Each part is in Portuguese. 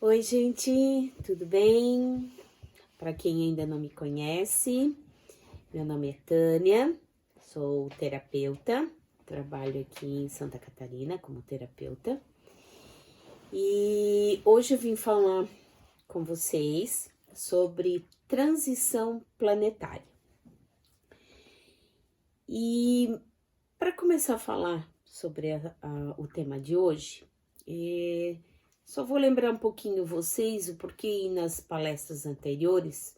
Oi, gente, tudo bem? Para quem ainda não me conhece, meu nome é Tânia, sou terapeuta, trabalho aqui em Santa Catarina como terapeuta e hoje eu vim falar com vocês sobre transição planetária. E para começar a falar sobre o tema de hoje, só vou lembrar um pouquinho vocês o porquê nas palestras anteriores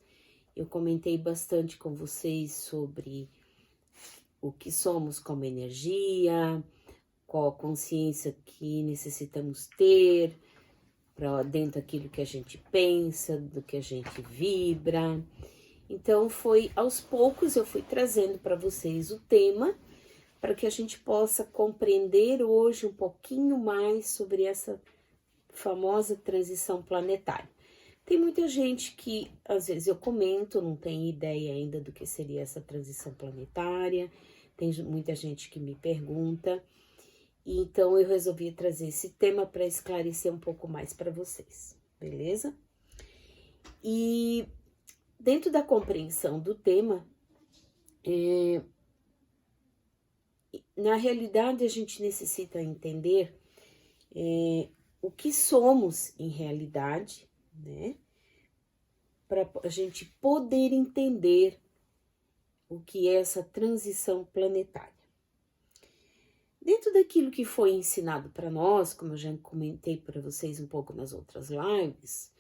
eu comentei bastante com vocês sobre o que somos como energia, qual a consciência que necessitamos ter para dentro daquilo que a gente pensa, do que a gente vibra. Então foi aos poucos eu fui trazendo para vocês o tema para que a gente possa compreender hoje um pouquinho mais sobre essa famosa transição planetária. Tem muita gente que, às vezes, eu comento, não tem ideia ainda do que seria essa transição planetária, tem muita gente que me pergunta, e então eu resolvi trazer esse tema para esclarecer um pouco mais para vocês, beleza? E dentro da compreensão do tema, na realidade a gente necessita entender o que somos em realidade, né? Para a gente poder entender o que é essa transição planetária. Dentro daquilo que foi ensinado para nós, como eu já comentei para vocês um pouco nas outras lives,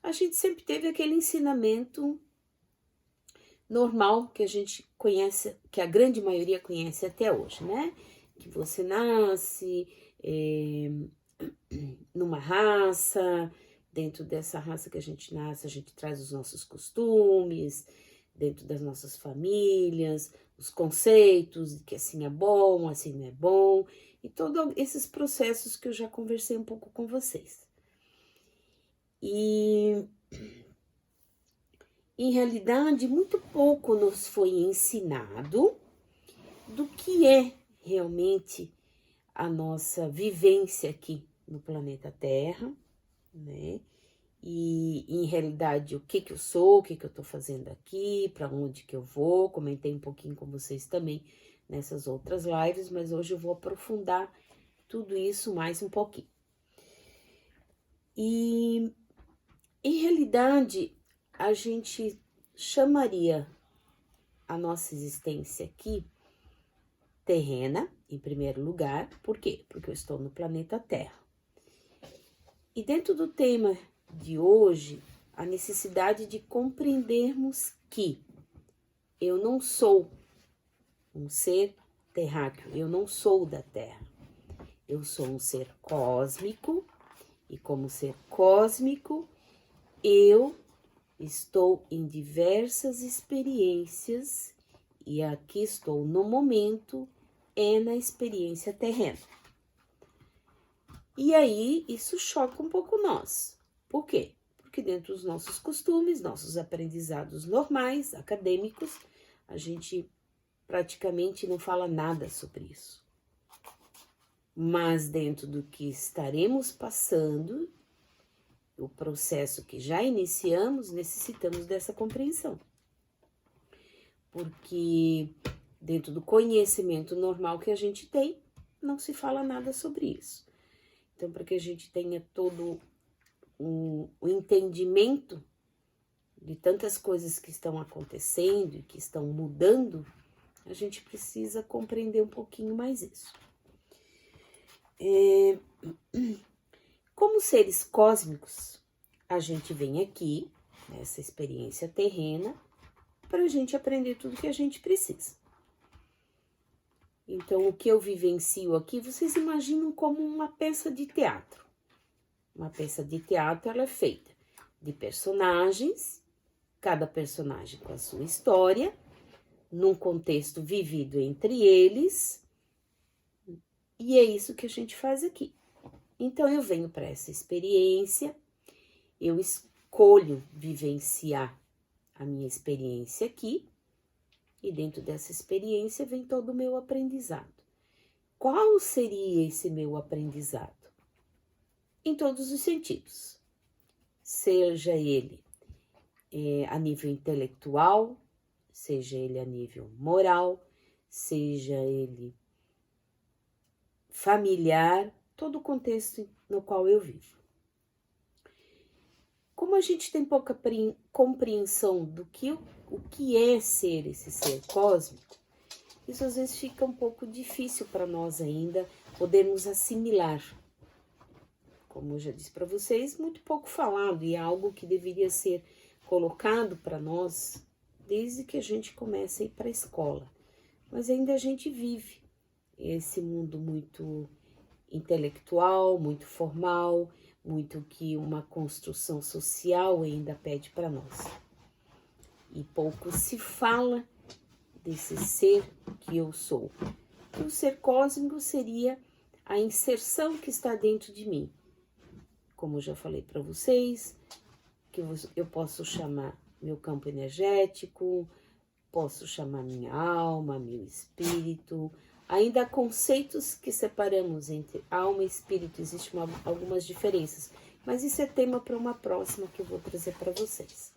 a gente sempre teve aquele ensinamento normal que a gente conhece, que a grande maioria conhece até hoje, né? Que você nasce numa raça, dentro dessa raça que a gente nasce, a gente traz os nossos costumes, dentro das nossas famílias, os conceitos de que assim é bom, assim não é bom, e todos esses processos que eu já conversei um pouco com vocês. E, em realidade, muito pouco nos foi ensinado do que é realmente a nossa vivência aqui no planeta Terra, né? E em realidade o que eu sou, o que eu tô fazendo aqui, para onde que eu vou. Comentei um pouquinho com vocês também nessas outras lives, mas hoje eu vou aprofundar tudo isso mais um pouquinho. E em realidade a gente chamaria a nossa existência aqui terrena, em primeiro lugar. Por quê? Porque eu estou no planeta Terra. E dentro do tema de hoje, a necessidade de compreendermos que eu não sou um ser terráqueo, eu não sou da Terra. Eu sou um ser cósmico e como ser cósmico, eu estou em diversas experiências e aqui estou no momento, é na experiência terrena. E aí, isso choca um pouco nós. Por quê? Porque dentro dos nossos costumes, nossos aprendizados normais, acadêmicos, a gente praticamente não fala nada sobre isso. Mas dentro do que estaremos passando, o processo que já iniciamos, necessitamos dessa compreensão. Porque dentro do conhecimento normal que a gente tem, não se fala nada sobre isso. Então, para que a gente tenha todo o entendimento de tantas coisas que estão acontecendo e que estão mudando, a gente precisa compreender um pouquinho mais isso. Como seres cósmicos, a gente vem aqui, nessa experiência terrena, para a gente aprender tudo que a gente precisa. Então, o que eu vivencio aqui, vocês imaginam como uma peça de teatro. Uma peça de teatro, ela é feita de personagens, cada personagem com a sua história, num contexto vivido entre eles, e é isso que a gente faz aqui. Então, eu venho para essa experiência, eu escolho vivenciar a minha experiência aqui, e dentro dessa experiência vem todo o meu aprendizado. Qual seria esse meu aprendizado? Em todos os sentidos. seja ele a nível intelectual, seja ele a nível moral, seja ele familiar, todo o contexto no qual eu vivo. Como a gente tem pouca compreensão do que o que é ser esse ser cósmico, isso às vezes fica um pouco difícil para nós ainda podermos assimilar. Como eu já disse para vocês, muito pouco falado e é algo que deveria ser colocado para nós desde que a gente começa a ir para a escola. Mas ainda a gente vive esse mundo muito intelectual, muito formal, muito que uma construção social ainda pede para nós. E pouco se fala desse ser que eu sou. E o ser cósmico seria a inserção que está dentro de mim. Como eu já falei para vocês, que eu posso chamar meu campo energético, posso chamar minha alma, meu espírito. Ainda há conceitos que separamos entre alma e espírito, existem algumas diferenças, mas isso é tema para uma próxima que eu vou trazer para vocês.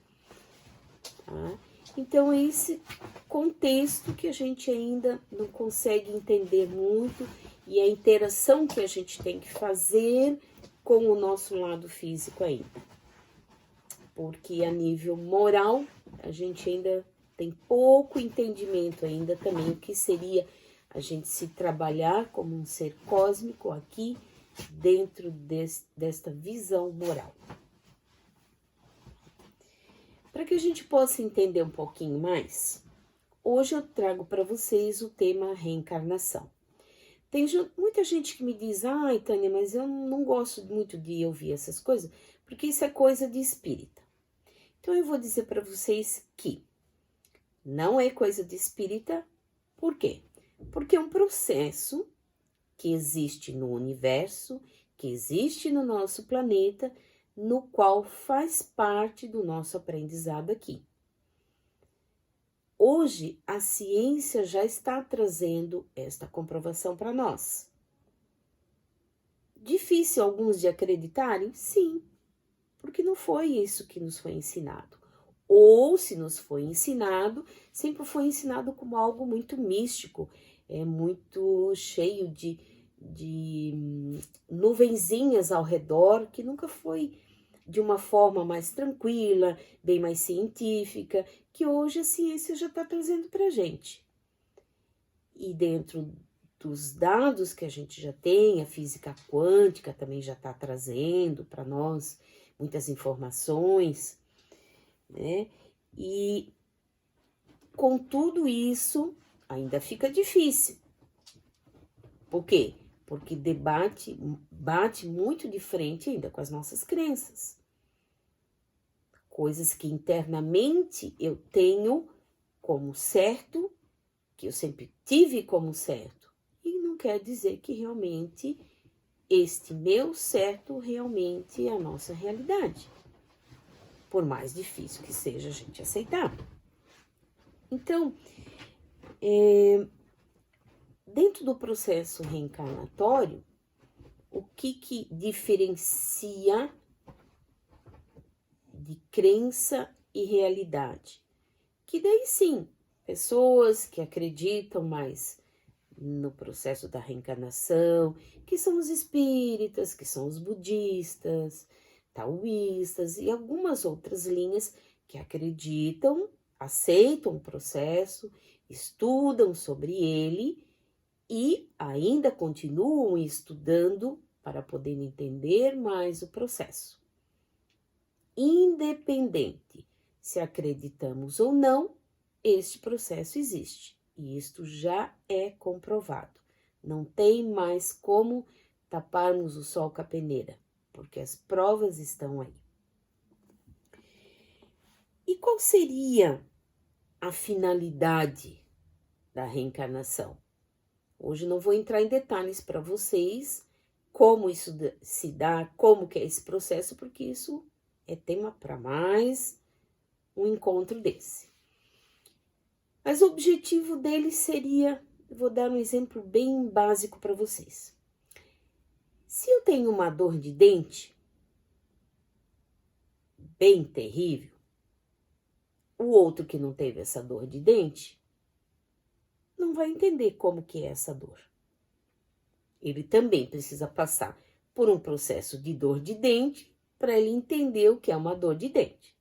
Tá? Então é esse contexto que a gente ainda não consegue entender muito e a interação que a gente tem que fazer com o nosso lado físico ainda. Porque a nível moral, a gente ainda tem pouco entendimento ainda também o que seria a gente se trabalhar como um ser cósmico aqui dentro desta visão moral. Para que a gente possa entender um pouquinho mais, hoje eu trago para vocês o tema reencarnação. Tem muita gente que me diz, ai Tânia, mas eu não gosto muito de ouvir essas coisas, porque isso é coisa de espírita. Então eu vou dizer para vocês que não é coisa de espírita, por quê? Porque é um processo que existe no universo, que existe no nosso planeta, no qual faz parte do nosso aprendizado aqui. Hoje, a ciência já está trazendo esta comprovação para nós. Difícil alguns de acreditarem? Sim, porque não foi isso que nos foi ensinado. Ou, se nos foi ensinado, sempre foi ensinado como algo muito místico, muito cheio de nuvenzinhas ao redor, que nunca foi de uma forma mais tranquila, bem mais científica, que hoje a ciência já está trazendo para a gente. E dentro dos dados que a gente já tem, a física quântica também já está trazendo para nós muitas informações, né? E com tudo isso, ainda fica difícil. Por quê? Porque bate muito de frente ainda com as nossas crenças. Coisas que internamente eu tenho como certo, que eu sempre tive como certo. E não quer dizer que realmente este meu certo realmente é a nossa realidade. Por mais difícil que seja a gente aceitar. Então, dentro do processo reencarnatório, o que diferencia de crença e realidade? Que daí sim, pessoas que acreditam mais no processo da reencarnação, que são os espíritas, que são os budistas, taoístas e algumas outras linhas que acreditam, aceitam o processo, estudam sobre ele e ainda continuam estudando para poder entender mais o processo. Independente se acreditamos ou não, este processo existe e isto já é comprovado. Não tem mais como taparmos o sol com a peneira, porque as provas estão aí. E qual seria a finalidade da reencarnação? Hoje não vou entrar em detalhes para vocês, como isso se dá, como que é esse processo, porque isso é tema para mais um encontro desse. Mas o objetivo dele seria, vou dar um exemplo bem básico para vocês. Se eu tenho uma dor de dente, bem terrível, o outro que não teve essa dor de dente não vai entender como que é essa dor. Ele também precisa passar por um processo de dor de dente para ele entender o que é uma dor de dente.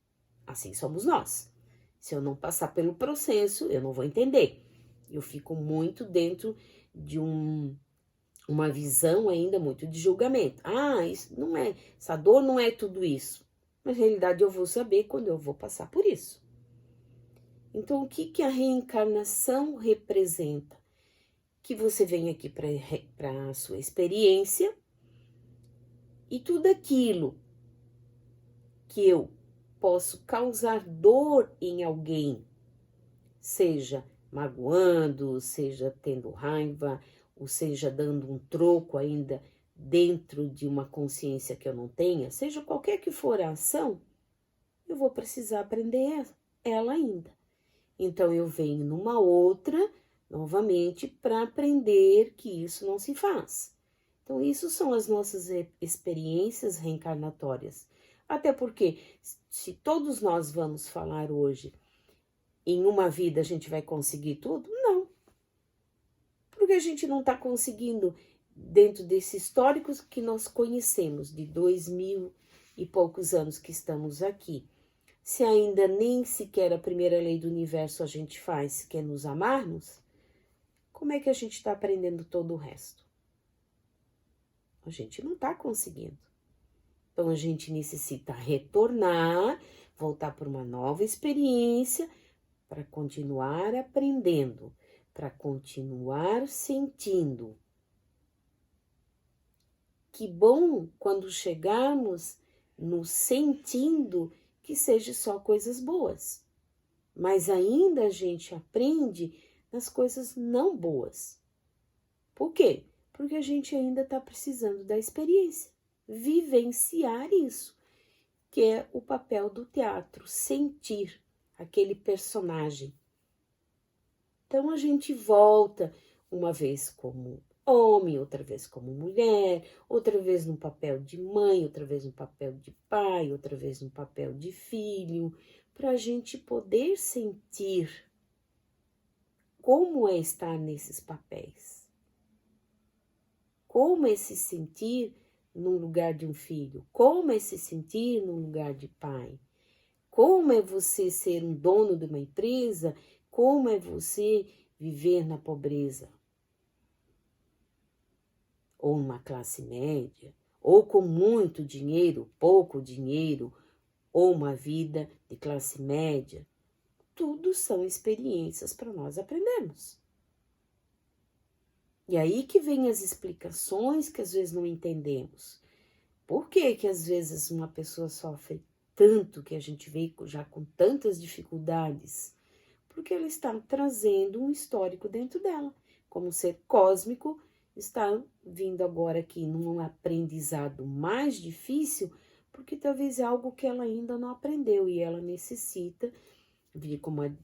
Assim somos nós. Se eu não passar pelo processo, eu não vou entender. Eu fico muito dentro de uma visão ainda muito de julgamento. Ah, isso não é, essa dor não é tudo isso. Na realidade, eu vou saber quando eu vou passar por isso. Então, o que a reencarnação representa? Que você vem aqui para a sua experiência e tudo aquilo que eu posso causar dor em alguém, seja magoando, seja tendo raiva, ou seja dando um troco ainda dentro de uma consciência que eu não tenha, seja qualquer que for a ação, eu vou precisar aprender ela ainda. Então eu venho numa outra, novamente, para aprender que isso não se faz. Então isso são as nossas experiências reencarnatórias. Até porque, se todos nós vamos falar hoje, em uma vida a gente vai conseguir tudo? Não. Porque a gente não está conseguindo, dentro desses históricos que nós conhecemos, de 2000 e poucos anos que estamos aqui, se ainda nem sequer a primeira lei do universo a gente faz, que é nos amarmos, como é que a gente está aprendendo todo o resto? A gente não está conseguindo. Então, a gente necessita retornar, voltar para uma nova experiência, para continuar aprendendo, para continuar sentindo. Que bom quando chegarmos no sentindo que seja só coisas boas. Mas ainda a gente aprende nas coisas não boas. Por quê? Porque a gente ainda está precisando da experiência, vivenciar isso, que é o papel do teatro, sentir aquele personagem. Então a gente volta uma vez como homem, outra vez como mulher, outra vez no papel de mãe, outra vez no papel de pai, outra vez no papel de filho, para a gente poder sentir como é estar nesses papéis. Como é se sentir no lugar de um filho? Como é se sentir no lugar de pai? Como é você ser um dono de uma empresa? Como é você viver na pobreza? Ou numa classe média? Ou com muito dinheiro, pouco dinheiro? Ou uma vida de classe média? Tudo são experiências para nós aprendermos. E aí que vem as explicações que às vezes não entendemos. Por que que às vezes uma pessoa sofre tanto, que a gente vê já com tantas dificuldades? Porque ela está trazendo um histórico dentro dela. Como ser cósmico, está vindo agora aqui num aprendizado mais difícil, porque talvez é algo que ela ainda não aprendeu e ela necessita vir com uma,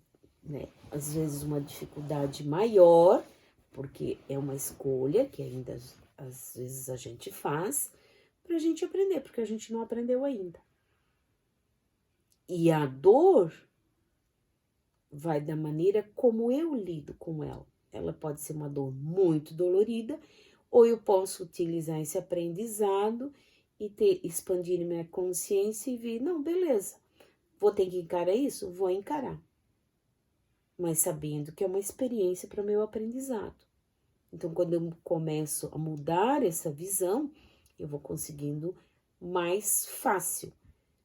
às vezes uma dificuldade maior, porque é uma escolha que ainda às vezes a gente faz para a gente aprender, porque a gente não aprendeu ainda. E a dor vai da maneira como eu lido com ela. Ela pode ser uma dor muito dolorida, ou eu posso utilizar esse aprendizado e expandir minha consciência e ver, não, beleza, vou ter que encarar isso? Vou encarar. Mas sabendo que é uma experiência para o meu aprendizado. Então, quando eu começo a mudar essa visão, eu vou conseguindo mais fácil.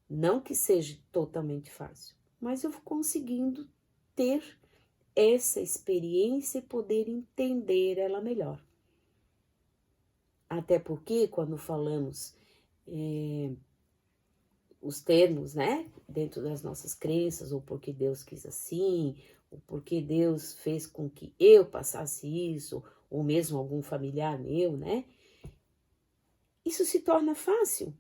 Não que seja totalmente fácil, mas eu vou conseguindo ter essa experiência e poder entender ela melhor. Até porque, quando falamos os termos, dentro das nossas crenças, ou porque Deus quis assim, ou porque Deus fez com que eu passasse isso, ou mesmo algum familiar meu, isso se torna fácil,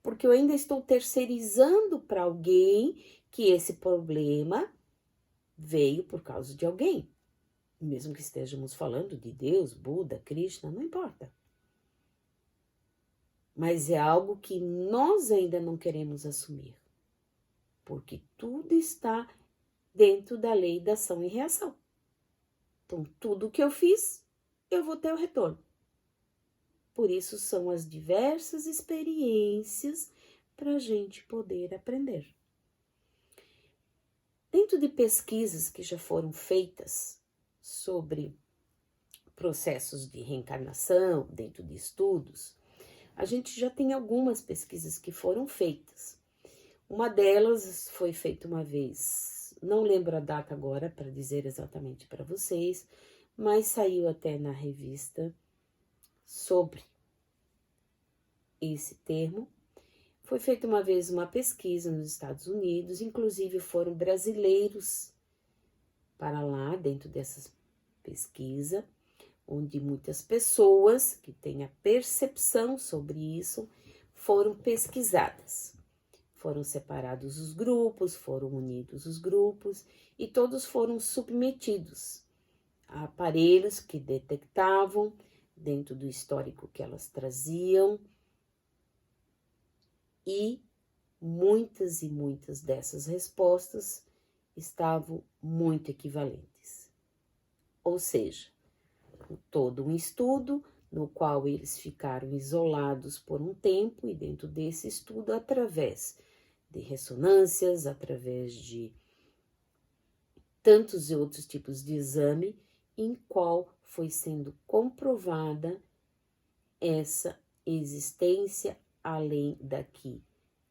porque eu ainda estou terceirizando para alguém que esse problema veio por causa de alguém. Mesmo que estejamos falando de Deus, Buda, Krishna, não importa. Mas é algo que nós ainda não queremos assumir. porque tudo está dentro da lei da ação e reação. Então, tudo que eu fiz, eu vou ter o retorno. Por isso, são as diversas experiências para a gente poder aprender. Dentro de pesquisas que já foram feitas sobre processos de reencarnação, dentro de estudos, a gente já tem algumas pesquisas que foram feitas. Uma delas foi feita uma vez, não lembro a data agora para dizer exatamente para vocês, mas saiu até na revista sobre esse termo. Foi feita uma vez uma pesquisa nos Estados Unidos, inclusive foram brasileiros para lá, dentro dessa pesquisa, onde muitas pessoas que têm a percepção sobre isso foram pesquisadas. Foram separados os grupos, foram unidos os grupos e todos foram submetidos a aparelhos que detectavam, dentro do histórico que elas traziam, e muitas dessas respostas estavam muito equivalentes. Ou seja, todo um estudo no qual eles ficaram isolados por um tempo, e dentro desse estudo, através de ressonâncias, através de tantos outros tipos de exame, em qual foi sendo comprovada essa existência além daqui,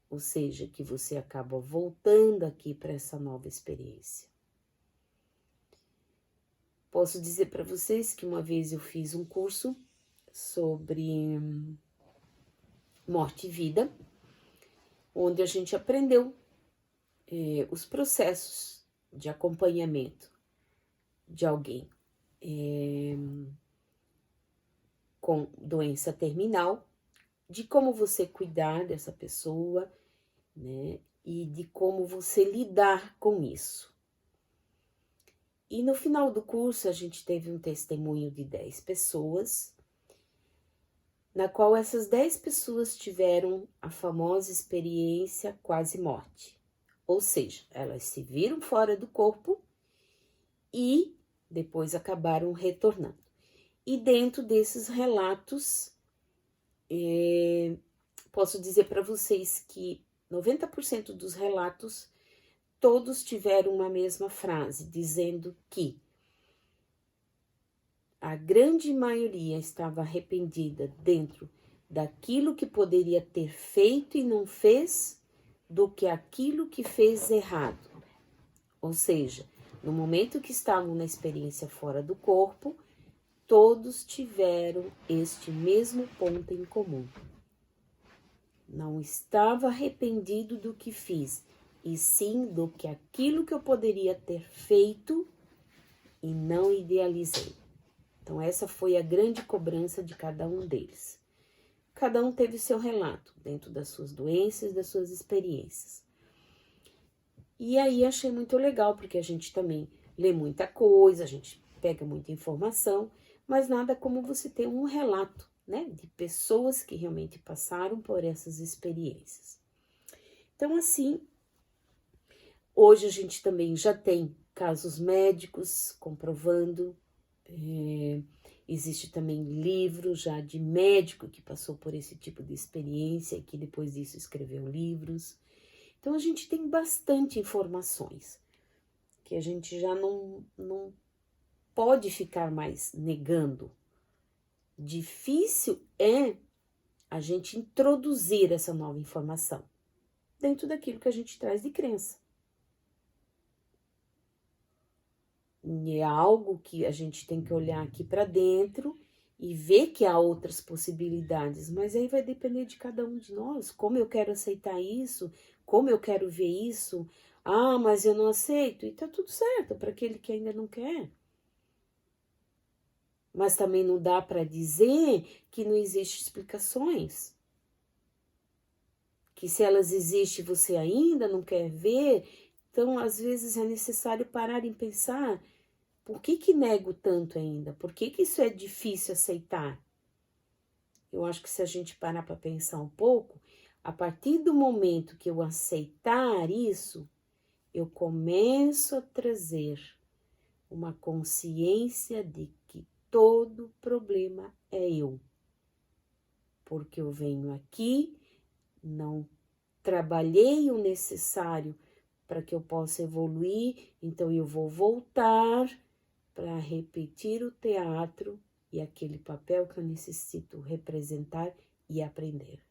ou seja, que você acaba voltando aqui para essa nova experiência. Posso dizer para vocês que uma vez eu fiz um curso sobre morte e vida, onde a gente aprendeu os processos de acompanhamento de alguém com doença terminal, de como você cuidar dessa pessoa, né, e de como você lidar com isso. E no final do curso a gente teve um testemunho de 10 pessoas, na qual essas 10 pessoas tiveram a famosa experiência quase morte. Ou seja, elas se viram fora do corpo e depois acabaram retornando. E dentro desses relatos, posso dizer para vocês que 90% dos relatos, todos tiveram uma mesma frase, dizendo que a grande maioria estava arrependida dentro daquilo que poderia ter feito e não fez, do que aquilo que fez errado. Ou seja, no momento que estavam na experiência fora do corpo, todos tiveram este mesmo ponto em comum. Não estava arrependido do que fiz, e sim do que aquilo que eu poderia ter feito e não idealizei. Então, essa foi a grande cobrança de cada um deles. Cada um teve seu relato dentro das suas doenças, das suas experiências. E aí achei muito legal, porque a gente também lê muita coisa, a gente pega muita informação, mas nada como você ter um relato, né, de pessoas que realmente passaram por essas experiências. Então, assim, hoje a gente também já tem casos médicos comprovando, existe também livro já de médico que passou por esse tipo de experiência e que depois disso escreveu livros. Então, a gente tem bastante informações que a gente já não pode ficar mais negando. Difícil é a gente introduzir essa nova informação dentro daquilo que a gente traz de crença. E é algo que a gente tem que olhar aqui para dentro e ver que há outras possibilidades, mas aí vai depender de cada um de nós, como eu quero aceitar isso, como eu quero ver isso. Ah, mas eu não aceito, e tá tudo certo para aquele que ainda não quer. Mas também não dá para dizer que não existem explicações. Que se elas existem você ainda não quer ver, então às vezes é necessário parar e pensar, por que nego tanto ainda? Por que isso é difícil aceitar? Eu acho que se a gente parar para pensar um pouco, a partir do momento que eu aceitar isso, eu começo a trazer uma consciência de que todo problema é eu. Porque eu venho aqui, não trabalhei o necessário para que eu possa evoluir, então eu vou voltar para repetir o teatro e aquele papel que eu necessito representar e aprender.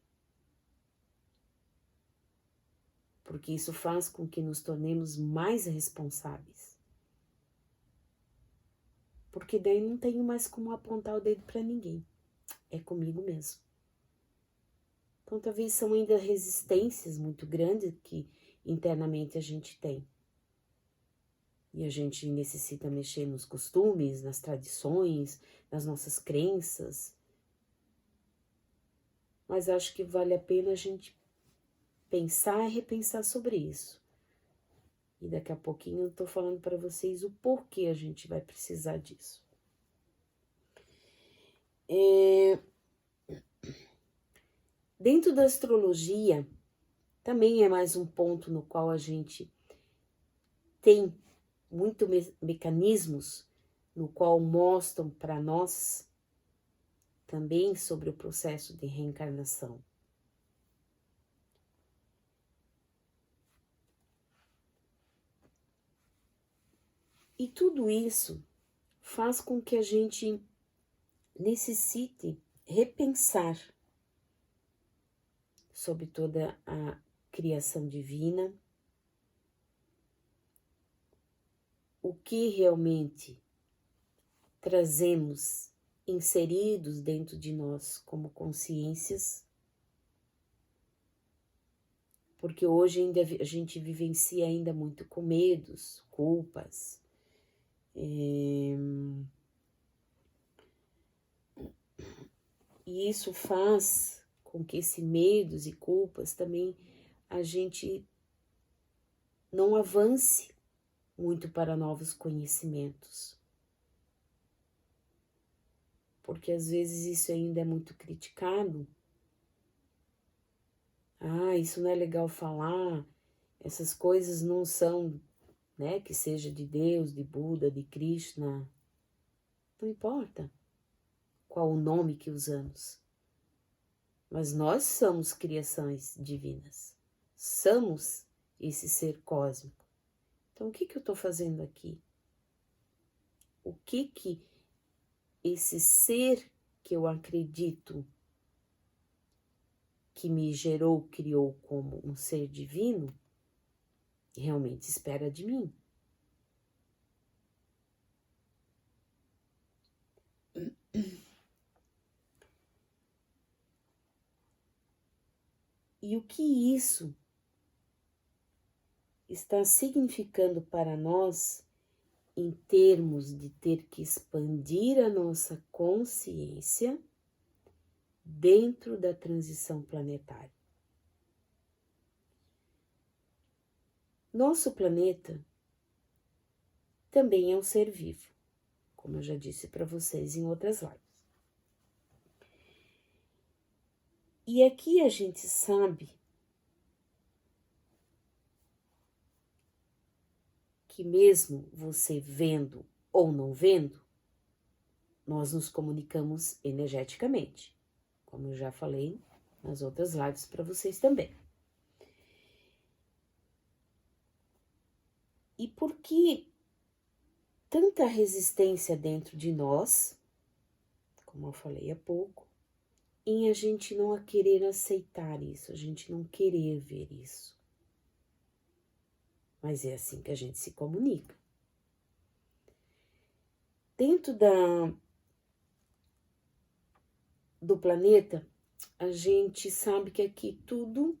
Porque isso faz com que nos tornemos mais responsáveis. Porque daí não tenho mais como apontar o dedo para ninguém. É comigo mesmo. Então, talvez são ainda resistências muito grandes que internamente a gente tem. E a gente necessita mexer nos costumes, nas tradições, nas nossas crenças. Mas acho que vale a pena a gente pensar e repensar sobre isso. E daqui a pouquinho eu tô falando para vocês o porquê a gente vai precisar disso. Dentro da astrologia, também é mais um ponto no qual a gente tem muitos mecanismos no qual mostram para nós também sobre o processo de reencarnação. E tudo isso faz com que a gente necessite repensar sobre toda a criação divina, o que realmente trazemos inseridos dentro de nós como consciências, porque hoje ainda a gente vivencia ainda muito com medos, culpas, e isso faz com que esses medos e culpas também a gente não avance muito para novos conhecimentos. Porque às vezes isso ainda é muito criticado. Ah, isso não é legal falar, essas coisas não são, né, que seja de Deus, de Buda, de Krishna. Não importa qual o nome que usamos. Mas nós somos criações divinas. Somos esse ser cósmico. Então, o que eu estou fazendo aqui? O que esse ser que eu acredito que me gerou, criou como um ser divino, realmente espera de mim? E o que isso está significando para nós em termos de ter que expandir a nossa consciência dentro da transição planetária. Nosso planeta também é um ser vivo, como eu já disse para vocês em outras lives. E aqui a gente sabe que mesmo você vendo ou não vendo, nós nos comunicamos energeticamente, como eu já falei nas outras lives para vocês também. E por que tanta resistência dentro de nós, como eu falei há pouco, em a gente não querer aceitar isso, a gente não querer ver isso? Mas é assim que a gente se comunica. Dentro do planeta, a gente sabe que aqui tudo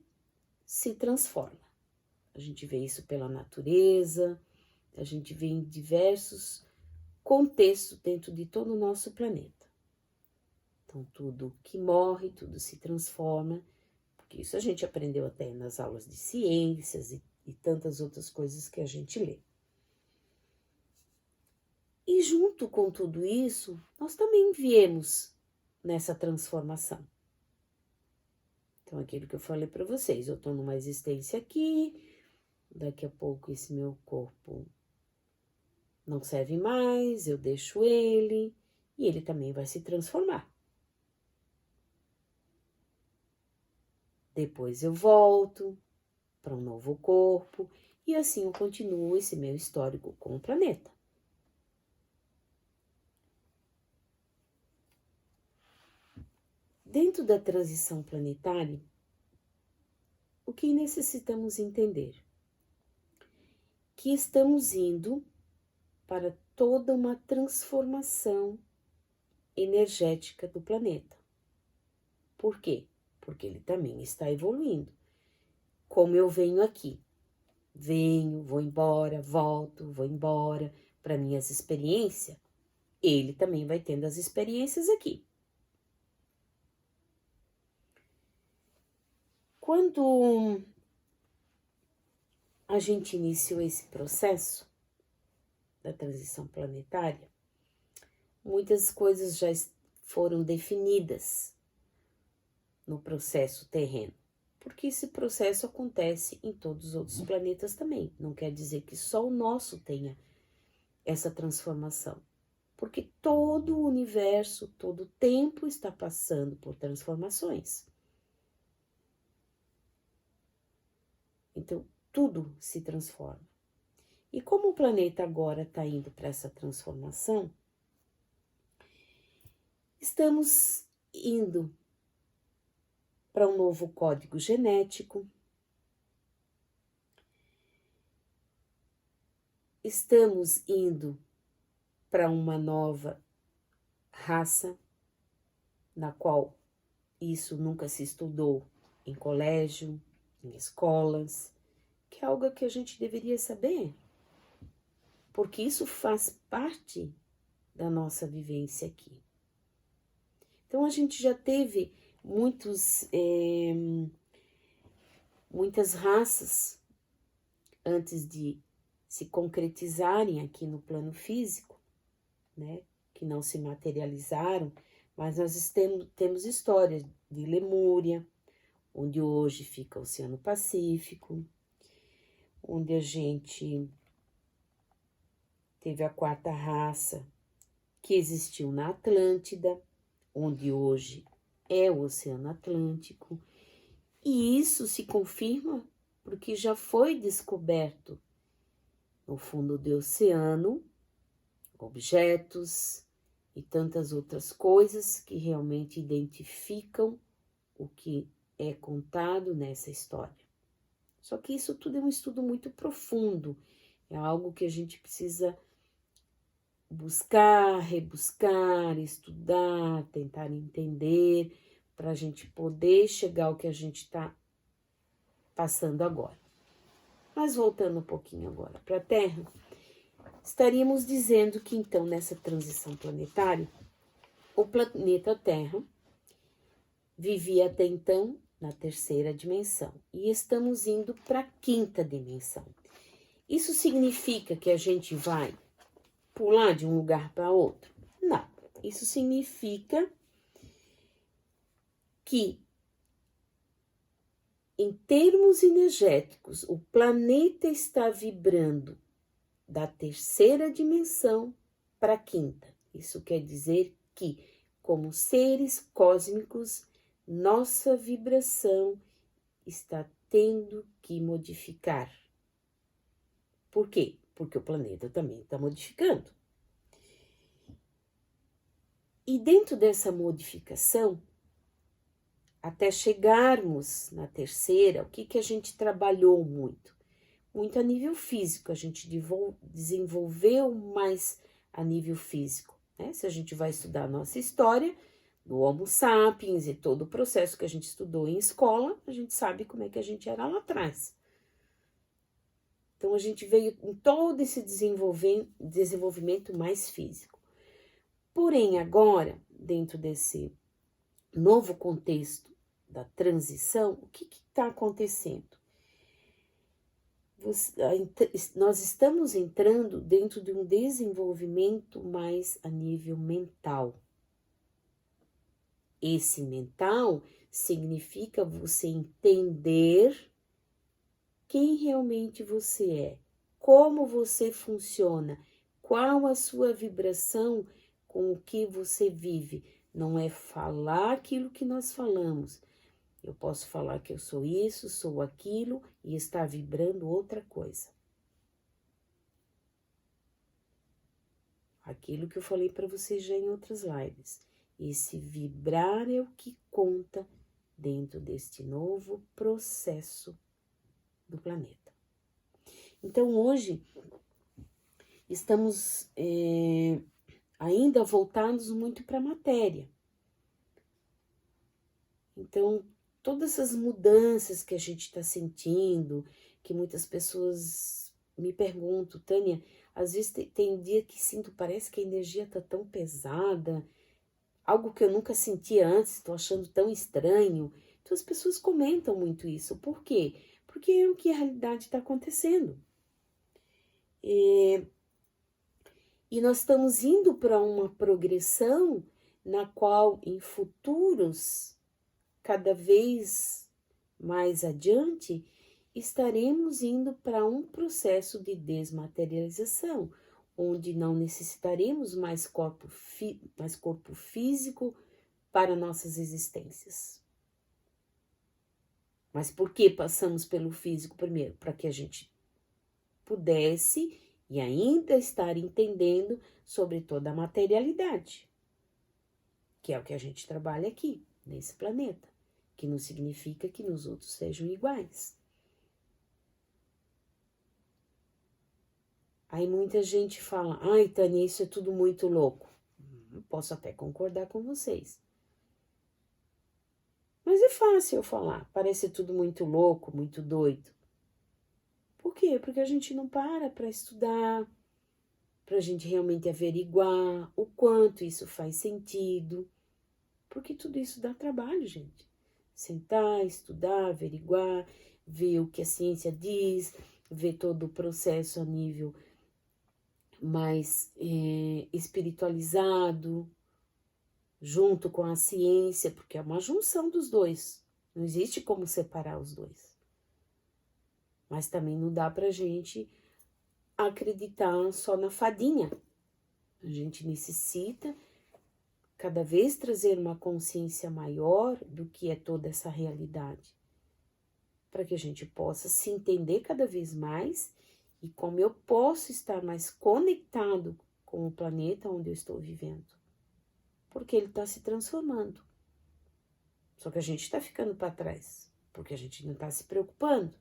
se transforma. A gente vê isso pela natureza, a gente vê em diversos contextos dentro de todo o nosso planeta. Então, tudo que morre, tudo se transforma, porque isso a gente aprendeu até nas aulas de ciências e tantas outras coisas que a gente lê. E junto com tudo isso, nós também viemos nessa transformação. Então, aquilo que eu falei para vocês, eu estou numa existência aqui, daqui a pouco esse meu corpo não serve mais, eu deixo ele e ele também vai se transformar. Depois eu volto para um novo corpo e assim eu continuo esse meu histórico com o planeta. Dentro da transição planetária, o que necessitamos entender? Que estamos indo para toda uma transformação energética do planeta. Por quê? Porque ele também está evoluindo. Como eu venho aqui, vou embora, volto, vou embora para minhas experiências, ele também vai tendo as experiências aqui. Quando a gente iniciou esse processo da transição planetária, muitas coisas já foram definidas no processo terreno, porque esse processo acontece em todos os outros planetas também. Não quer dizer que só o nosso tenha essa transformação, porque todo o universo, todo o tempo está passando por transformações. Então, tudo se transforma. E como o planeta agora está indo para essa transformação, estamos indo para um novo código genético, estamos indo para uma nova raça, na qual isso nunca se estudou em colégio, em escolas, que é algo que a gente deveria saber, porque isso faz parte da nossa vivência aqui. Então a gente já teve muitas raças antes de se concretizarem aqui no plano físico, né, que não se materializaram, mas nós temos histórias de Lemúria, onde hoje fica o Oceano Pacífico, onde a gente teve a quarta raça que existiu na Atlântida, onde hoje é o Oceano Atlântico, e isso se confirma porque já foi descoberto no fundo do oceano objetos e tantas outras coisas que realmente identificam o que é contado nessa história. Só que isso tudo é um estudo muito profundo, é algo que a gente precisa buscar, rebuscar, estudar, tentar entender, para a gente poder chegar ao que a gente está passando agora. Mas voltando um pouquinho agora para a Terra, estaríamos dizendo que então nessa transição planetária, o planeta Terra vivia até então na terceira dimensão e estamos indo para a quinta dimensão. Isso significa que a gente vai pular de um lugar para outro? Não. Isso significa que, em termos energéticos, o planeta está vibrando da terceira dimensão para a quinta. Isso quer dizer que, como seres cósmicos, nossa vibração está tendo que modificar. Por quê? Porque o planeta também está modificando. E dentro dessa modificação, até chegarmos na terceira, o que a gente trabalhou muito? Muito a nível físico, a gente desenvolveu mais a nível físico, né? Se a gente vai estudar a nossa história do Homo sapiens e todo o processo que a gente estudou em escola, a gente sabe como é que a gente era lá atrás. Então, a gente veio em todo esse desenvolvimento mais físico. Porém, agora, dentro desse novo contexto da transição, o que está acontecendo? Nós estamos entrando dentro de um desenvolvimento mais a nível mental. Esse mental significa você entender quem realmente você é, como você funciona, qual a sua vibração com o que você vive. Não é falar aquilo que nós falamos. Eu posso falar que eu sou isso, sou aquilo e estar vibrando outra coisa. Aquilo que eu falei para vocês já em outras lives. Esse vibrar é o que conta dentro deste novo processo do planeta. Então, hoje, estamos ainda voltados muito para a matéria. Então, todas essas mudanças que a gente está sentindo, que muitas pessoas me perguntam, Tânia, às vezes tem dia que sinto, parece que a energia está tão pesada, algo que eu nunca senti antes, estou achando tão estranho. Então as pessoas comentam muito isso. Por quê? Porque é o que a realidade está acontecendo. E nós estamos indo para uma progressão na qual, em futuros, cada vez mais adiante, estaremos indo para um processo de desmaterialização, onde não necessitaremos mais corpo físico para nossas existências. Mas por que passamos pelo físico primeiro? Para que a gente pudesse e ainda estar entendendo sobre toda a materialidade, que é o que a gente trabalha aqui, nesse planeta, que não significa que nos outros sejam iguais. Aí muita gente fala, ai, Tânia, isso é tudo muito louco. Posso até concordar com vocês. Mas é fácil eu falar, parece tudo muito louco, muito doido. Por quê? Porque a gente não para estudar, para a gente realmente averiguar o quanto isso faz sentido. Porque tudo isso dá trabalho, gente. Sentar, estudar, averiguar, ver o que a ciência diz, ver todo o processo a nível mais espiritualizado, junto com a ciência, porque é uma junção dos dois. Não existe como separar os dois. Mas também não dá pra gente acreditar só na fadinha. A gente necessita cada vez trazer uma consciência maior do que é toda essa realidade, para que a gente possa se entender cada vez mais e como eu posso estar mais conectado com o planeta onde eu estou vivendo, porque ele está se transformando. Só que a gente está ficando para trás, porque a gente não está se preocupando.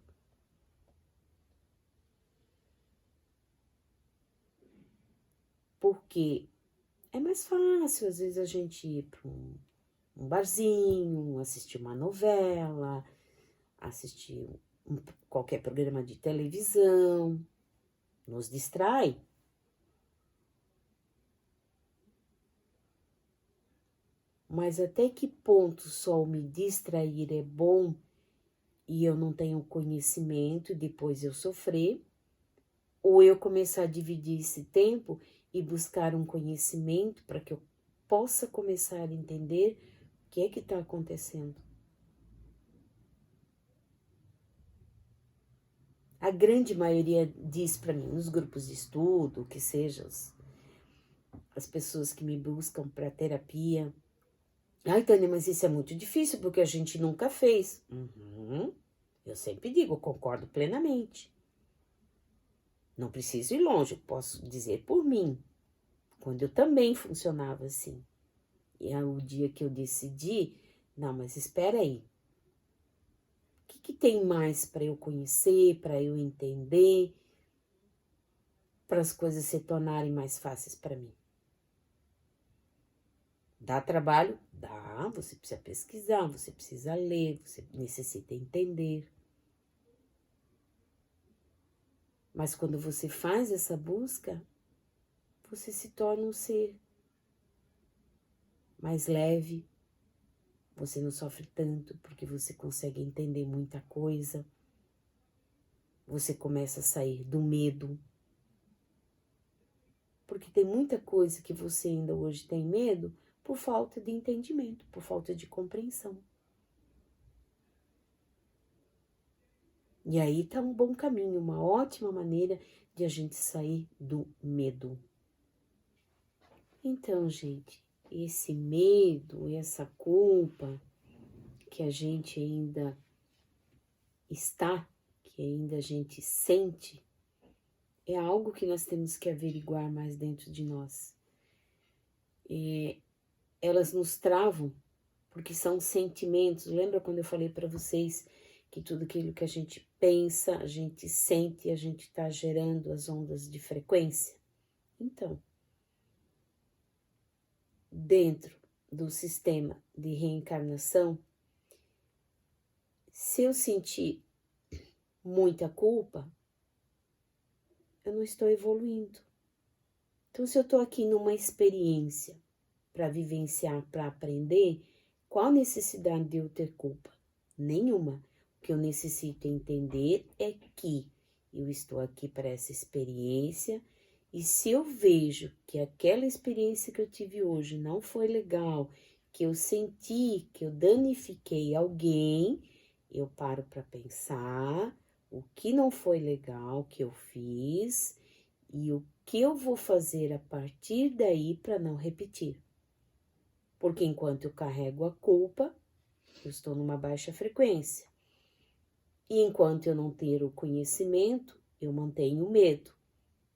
Porque é mais fácil, às vezes, a gente ir para um barzinho, assistir uma novela, assistir qualquer programa de televisão, nos distrai. Mas até que ponto só me distrair é bom e eu não tenho conhecimento e depois eu sofrer? Ou eu começar a dividir esse tempo e buscar um conhecimento para que eu possa começar a entender o que é que está acontecendo? A grande maioria diz para mim, nos grupos de estudo, que sejam as pessoas que me buscam para terapia, ai, Tânia, mas isso é muito difícil porque a gente nunca fez. Eu sempre digo, concordo plenamente. Não preciso ir longe, posso dizer por mim, quando eu também funcionava assim. E é o dia que eu decidi, não, mas espera aí. O que tem mais para eu conhecer, para eu entender, para as coisas se tornarem mais fáceis para mim? Dá trabalho? Dá, você precisa pesquisar, você precisa ler, você necessita entender. Mas quando você faz essa busca, você se torna um ser mais leve, você não sofre tanto porque você consegue entender muita coisa, você começa a sair do medo, porque tem muita coisa que você ainda hoje tem medo por falta de entendimento, por falta de compreensão. E aí tá um bom caminho, uma ótima maneira de a gente sair do medo. Então, gente, esse medo, essa culpa que a gente ainda está, que ainda a gente sente, é algo que nós temos que averiguar mais dentro de nós. Elas nos travam porque são sentimentos. Lembra quando eu falei para vocês que tudo aquilo que a gente pensa, a gente sente, a gente está gerando as ondas de frequência? Então, dentro do sistema de reencarnação, se eu sentir muita culpa, eu não estou evoluindo. Então, se eu estou aqui numa experiência para vivenciar, para aprender, qual a necessidade de eu ter culpa? Nenhuma. O que eu necessito entender é que eu estou aqui para essa experiência e se eu vejo que aquela experiência que eu tive hoje não foi legal, que eu senti que eu danifiquei alguém, eu paro para pensar o que não foi legal que eu fiz e o que eu vou fazer a partir daí para não repetir. Porque enquanto eu carrego a culpa, eu estou numa baixa frequência. E enquanto eu não ter o conhecimento, eu mantenho o medo.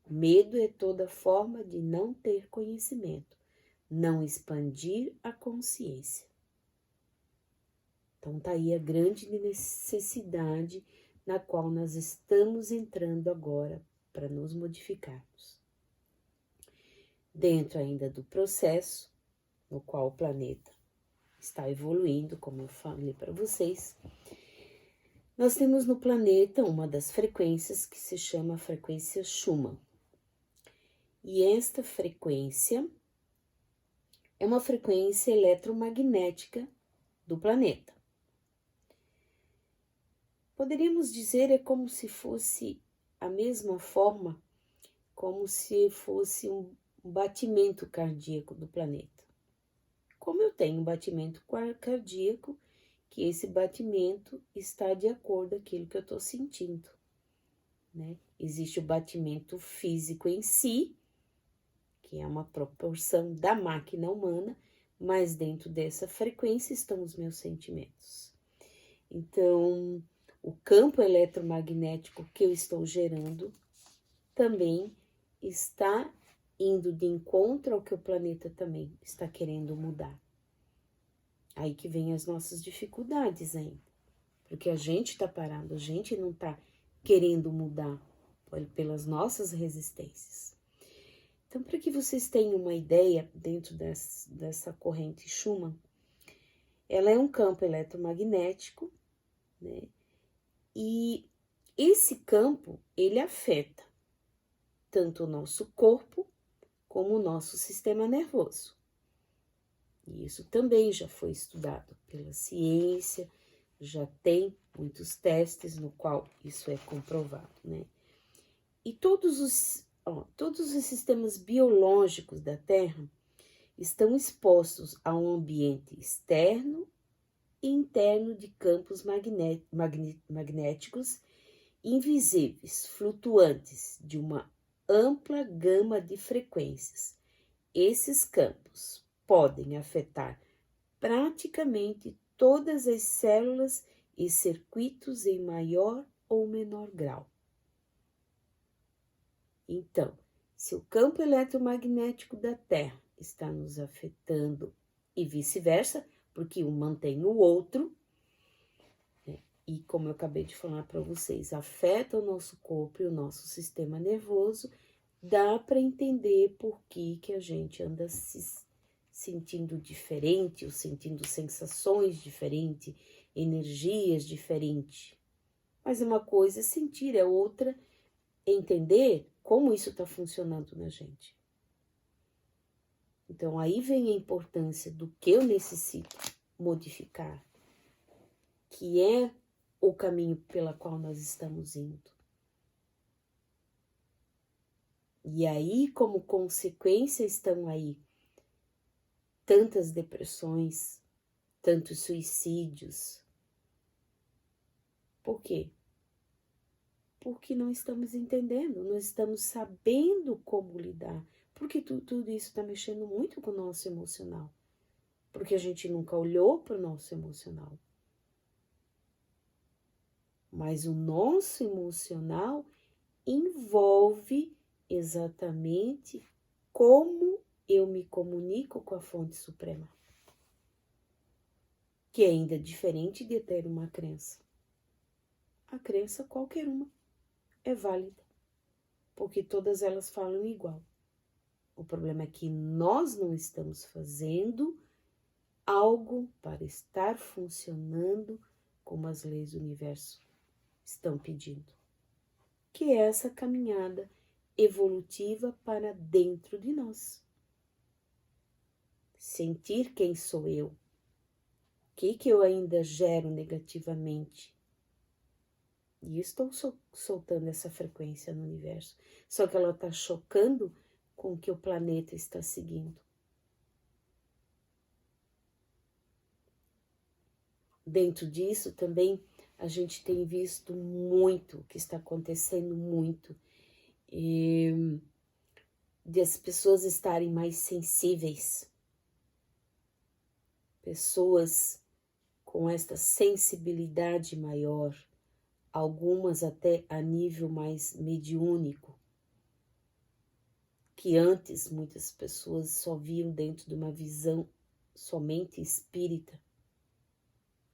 Medo é toda forma de não ter conhecimento, não expandir a consciência. Então tá aí a grande necessidade na qual nós estamos entrando agora para nos modificarmos. Dentro ainda do processo no qual o planeta está evoluindo, como eu falei para vocês, nós temos no planeta uma das frequências que se chama a frequência Schumann. E esta frequência é uma frequência eletromagnética do planeta. Poderíamos dizer é como se fosse a mesma forma, como se fosse um batimento cardíaco do planeta. Como eu tenho um batimento cardíaco, que esse batimento está de acordo com aquilo que eu estou sentindo, né? Existe o batimento físico em si, que é uma proporção da máquina humana, mas dentro dessa frequência estão os meus sentimentos. Então, o campo eletromagnético que eu estou gerando também está indo de encontro ao que o planeta também está querendo mudar. Aí que vem as nossas dificuldades ainda, porque a gente está parado, a gente não está querendo mudar pelas nossas resistências. Então, para que vocês tenham uma ideia dentro dessa corrente Schumann, ela é um campo eletromagnético, né? E esse campo, ele afeta tanto o nosso corpo como o nosso sistema nervoso. E isso também já foi estudado pela ciência, já tem muitos testes no qual isso é comprovado, né? E todos os sistemas biológicos da Terra estão expostos a um ambiente externo e interno de campos magnéticos invisíveis, flutuantes de uma ampla gama de frequências. Esses campos podem afetar praticamente todas as células e circuitos em maior ou menor grau. Então, se o campo eletromagnético da Terra está nos afetando e vice-versa, porque um mantém o outro, né? E como eu acabei de falar para vocês, afeta o nosso corpo e o nosso sistema nervoso, dá para entender por que a gente anda se sentindo diferente, ou sentindo sensações diferentes, energias diferentes. Mas uma coisa é sentir, é outra é entender como isso está funcionando na gente. Então, aí vem a importância do que eu necessito modificar, que é o caminho pela qual nós estamos indo. E aí, como consequência, estão aí tantas depressões, tantos suicídios. Por quê? Porque não estamos entendendo, não estamos sabendo como lidar. Porque tudo isso está mexendo muito com o nosso emocional. Porque a gente nunca olhou para o nosso emocional. Mas o nosso emocional envolve exatamente como eu me comunico com a fonte suprema. Que é ainda diferente de ter uma crença. A crença, qualquer uma, é válida. Porque todas elas falam igual. O problema é que nós não estamos fazendo algo para estar funcionando como as leis do universo estão pedindo. Que é essa caminhada evolutiva para dentro de nós. Sentir quem sou eu. O que eu ainda gero negativamente. E estou soltando essa frequência no universo. Só que ela está chocando com o que o planeta está seguindo. Dentro disso também a gente tem visto muito o que está acontecendo muito. De as pessoas estarem mais sensíveis. Pessoas com esta sensibilidade maior. Algumas até a nível mais mediúnico. Que antes muitas pessoas só viam dentro de uma visão somente espírita.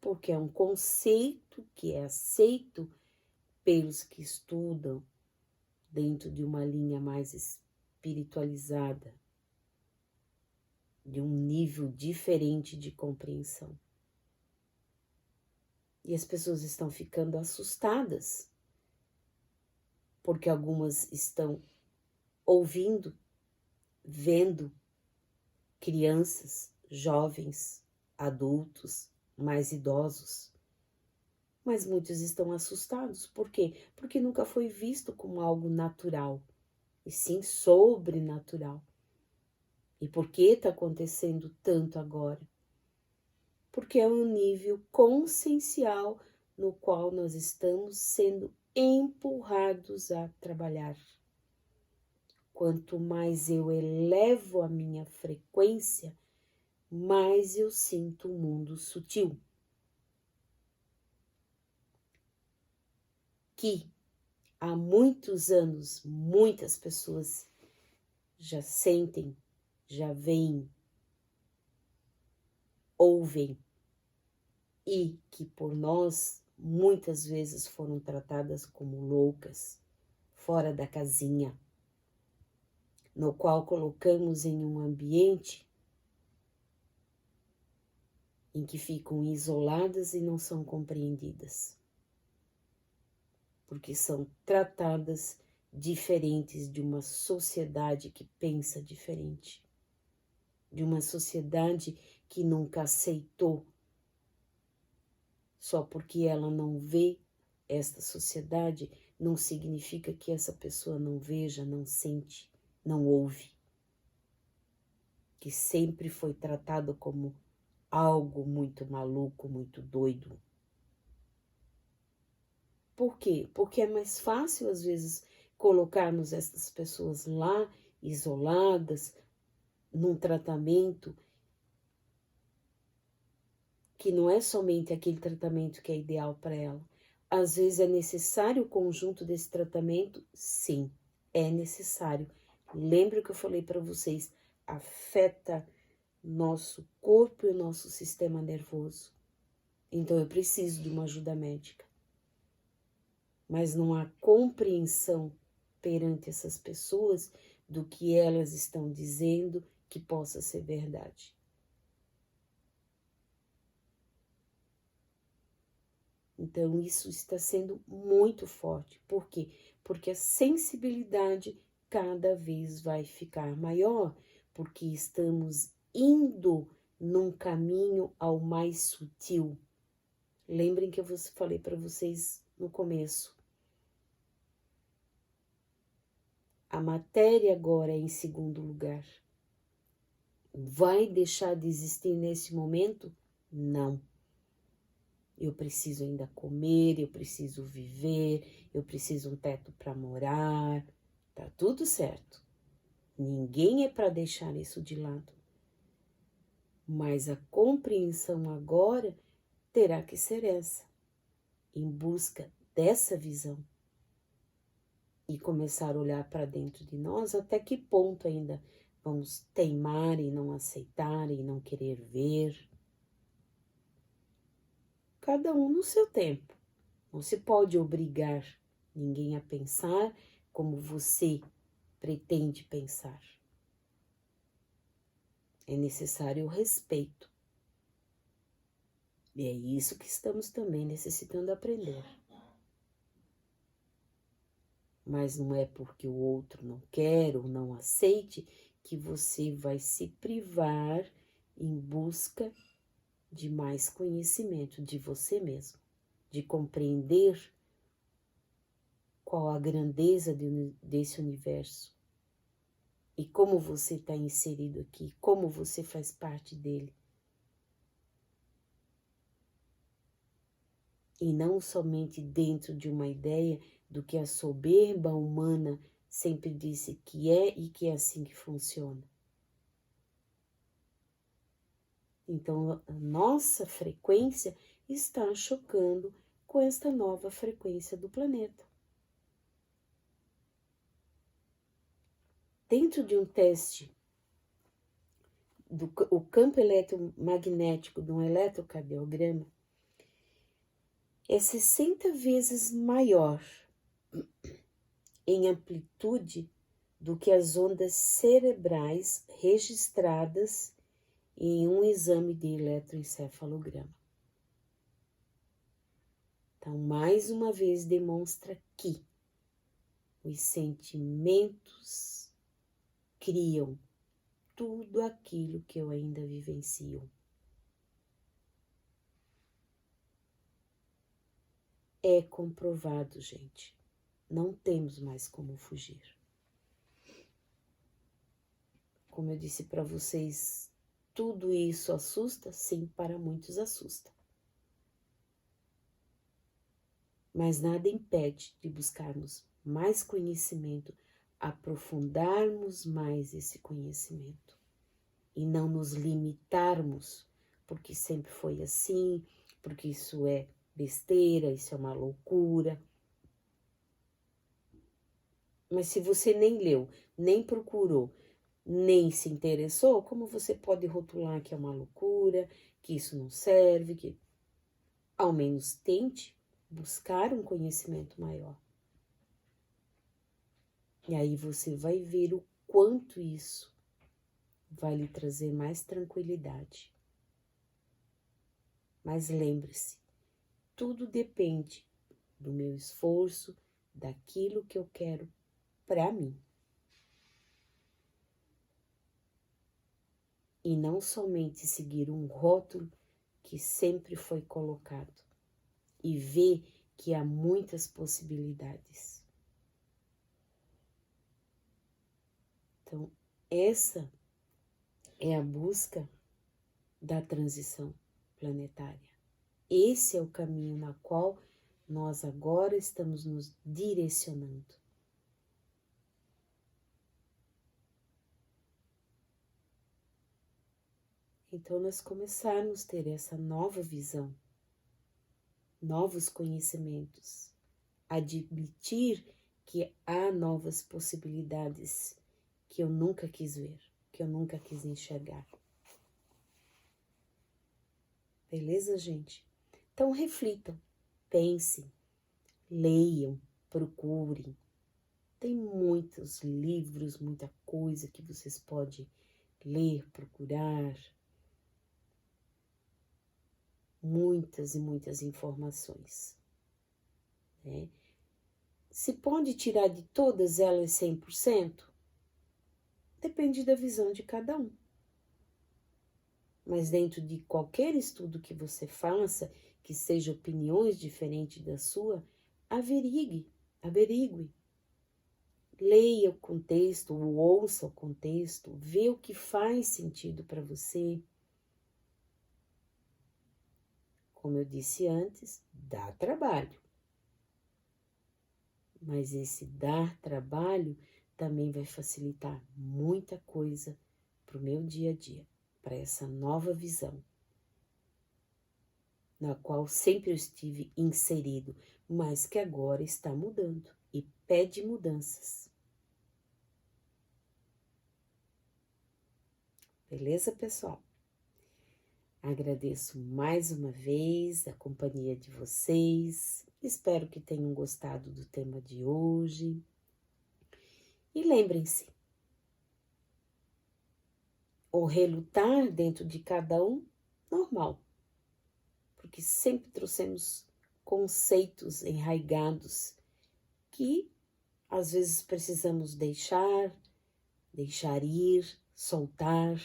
Porque é um conceito que é aceito pelos que estudam dentro de uma linha mais espiritualizada, de um nível diferente de compreensão. E as pessoas estão ficando assustadas, porque algumas estão ouvindo, vendo crianças, jovens, adultos, mais idosos. Mas muitos estão assustados. Por quê? Porque nunca foi visto como algo natural, e sim sobrenatural. E por que está acontecendo tanto agora? Porque é um nível consciencial no qual nós estamos sendo empurrados a trabalhar. Quanto mais eu elevo a minha frequência, mais eu sinto o mundo sutil. Que há muitos anos, muitas pessoas já sentem, já veem, ouvem, e que por nós muitas vezes foram tratadas como loucas, fora da casinha, no qual colocamos em um ambiente em que ficam isoladas e não são compreendidas, porque são tratadas diferentes de uma sociedade que pensa diferente, de uma sociedade que nunca aceitou. Só porque ela não vê esta sociedade, não significa que essa pessoa não veja, não sente, não ouve. Que sempre foi tratado como algo muito maluco, muito doido. Por quê? Porque é mais fácil, às vezes, colocarmos essas pessoas lá, isoladas, num tratamento que não é somente aquele tratamento que é ideal para ela. Às vezes é necessário o conjunto desse tratamento? Sim, é necessário. Lembra que eu falei para vocês, afeta nosso corpo e o nosso sistema nervoso. Então eu preciso de uma ajuda médica. Mas não há compreensão perante essas pessoas do que elas estão dizendo que possa ser verdade. Então, isso está sendo muito forte. Por quê? Porque a sensibilidade cada vez vai ficar maior, porque estamos indo num caminho ao mais sutil. Lembrem que eu falei para vocês no começo. A matéria agora é em segundo lugar. Vai deixar de existir nesse momento? Não. Eu preciso ainda comer, eu preciso viver, eu preciso um teto para morar. Tá tudo certo. Ninguém é para deixar isso de lado. Mas a compreensão agora terá que ser essa, em busca dessa visão. E começar a olhar para dentro de nós, até que ponto ainda vamos teimar e não aceitar e não querer ver. Cada um no seu tempo. Não se pode obrigar ninguém a pensar como você pretende pensar. É necessário o respeito. E é isso que estamos também necessitando aprender. Mas não é porque o outro não quer ou não aceite que você vai se privar em busca de mais conhecimento de você mesmo, de compreender qual a grandeza desse universo e como você está inserido aqui, como você faz parte dele. E não somente dentro de uma ideia do que a soberba humana sempre disse que é e que é assim que funciona. Então, a nossa frequência está chocando com esta nova frequência do planeta. Dentro de um teste, o campo eletromagnético de um eletrocardiograma é 60 vezes maior em amplitude do que as ondas cerebrais registradas em um exame de eletroencefalograma. Então, mais uma vez, demonstra que os sentimentos criam tudo aquilo que eu ainda vivencio. É comprovado, gente. Não temos mais como fugir. Como eu disse para vocês, tudo isso assusta? Sim, para muitos assusta. Mas nada impede de buscarmos mais conhecimento, aprofundarmos mais esse conhecimento e não nos limitarmos, porque sempre foi assim, porque isso é besteira, isso é uma loucura. Mas se você nem leu, nem procurou, nem se interessou, como você pode rotular que é uma loucura, que isso não serve, que ao menos tente buscar um conhecimento maior. E aí você vai ver o quanto isso vai lhe trazer mais tranquilidade. Mas lembre-se, tudo depende do meu esforço, daquilo que eu quero para mim. E não somente seguir um rótulo que sempre foi colocado e ver que há muitas possibilidades. Então, essa é a busca da transição planetária. Esse é o caminho na qual nós agora estamos nos direcionando. Então, nós começarmos a ter essa nova visão, novos conhecimentos, admitir que há novas possibilidades que eu nunca quis ver, que eu nunca quis enxergar. Beleza, gente? Então, reflitam, pensem, leiam, procurem. Tem muitos livros, muita coisa que vocês podem ler, procurar. Muitas e muitas informações. Né? Se pode tirar de todas elas 100%? Depende da visão de cada um. Mas dentro de qualquer estudo que você faça, que seja opiniões diferentes da sua, averigue. Leia o contexto, ou ouça o contexto, vê o que faz sentido para você. como eu disse antes, dá trabalho. Mas esse dar trabalho também vai facilitar muita coisa para o meu dia a dia, para essa nova visão, na qual sempre eu estive inserido, mas que agora está mudando e pede mudanças. Beleza, pessoal? Agradeço mais uma vez a companhia de vocês. Espero que tenham gostado do tema de hoje. E lembrem-se, o relutar dentro de cada um, normal. Porque sempre trouxemos conceitos enraigados que às vezes precisamos deixar ir, soltar,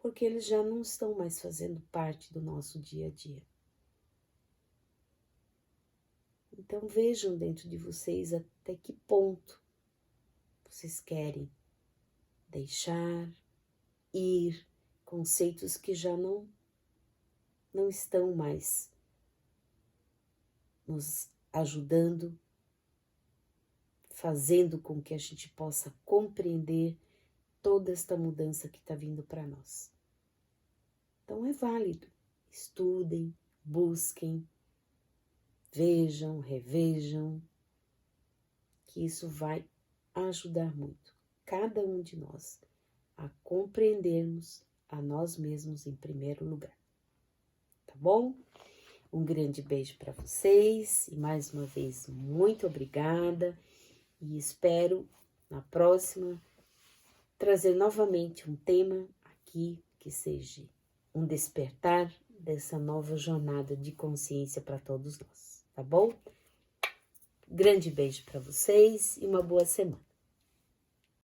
porque eles já não estão mais fazendo parte do nosso dia a dia. Então vejam dentro de vocês até que ponto vocês querem deixar ir conceitos que já não estão mais nos ajudando, fazendo com que a gente possa compreender toda esta mudança que está vindo para nós. Então é válido, estudem, busquem, vejam, revejam, que isso vai ajudar muito cada um de nós a compreendermos a nós mesmos em primeiro lugar. Tá bom? Um grande beijo para vocês e mais uma vez muito obrigada e espero na próxima trazer novamente um tema aqui que seja um despertar dessa nova jornada de consciência para todos nós, tá bom? Grande beijo para vocês e uma boa semana.